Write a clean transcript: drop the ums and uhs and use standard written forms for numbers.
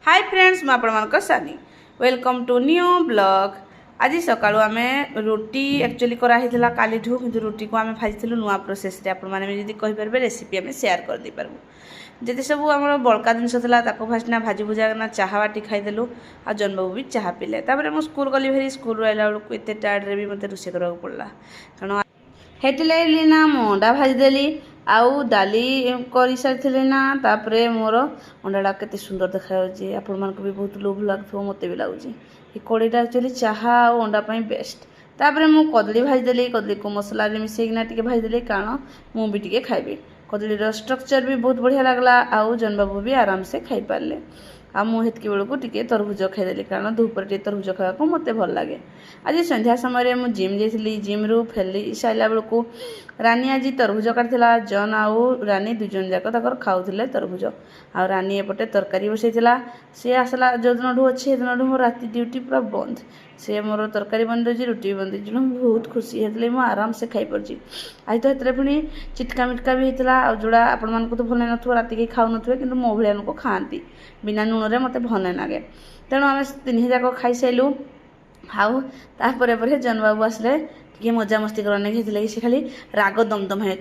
Hi friends मैं आपको सानी वेलकम टू न्यू ब्लॉग। आज सकाळु आमे रोटी एक्चुअली कराही काली किंतु रोटी को आमे भाजी नुआ प्रोसेस रे आपण माने जदी कहि परबे रेसिपी आमे शेयर कर दी परबो। जति सब हमर बड़का जिनस थला ताको फास्ट ना भाजी भुजा ना चाहा बाटी खाई देलु आ जन बाबू भी चाहा पीले। तापर मु स्कूल गली भेरी स्कूल आइला बेलू एते टायर्ड रे भी मते रुसे करबा पड़ला कारण हेटलेली ना अंडा भाजी देली आउ डाली कर सारी ना तापर मोर अंडाटा केते सुंदर देखा आपण मान भी बहुत लोभ लगुव मत भी लगुच ये कड़ीटा एक्चुअली चाहा और अंडा बेस्ट। तापर मु कदली भाजीदेली कदली को मसला मिसेकिना टी भाजीदेली कारण मुझे टी खाइबी कदलीर स्ट्रक्चर भी बहुत बढ़िया लगला आउ जन बाबू भी आराम से खाई पारे आ मुझे बेलू टी तरभुज खाईदेली कारण धूपर टी तरभुज खावा मत भल लगे। आज संध्या समय मुझे जिम जाइली जिम रु फेली सारा बेलू रानी आज तरभुज काटला जन आउ रानी दुजन जाक खाऊले तरभुज आ रानी एपटे तरकारी बसईला सी आसला जो दिन अच्छे दिन मोर राति ड्यूटी पूरा बंद सी मोर तरकारी बंदी रुटी बंदी बहुत खुशी है मुझे आराम से खाई पार्टी। आज तो ये पुणी चिटका मिटका भी होता आ जोड़ा आपण मानक तो भल न राति के खाऊ नुवे कि मो भाया लोक खाती बिना लुण मत भल लगे तेणु आम तीन जाक खाई सारू आउ तापर जन बाबू आसले टे मजा मस्ती करने सी खाली राग दमदम है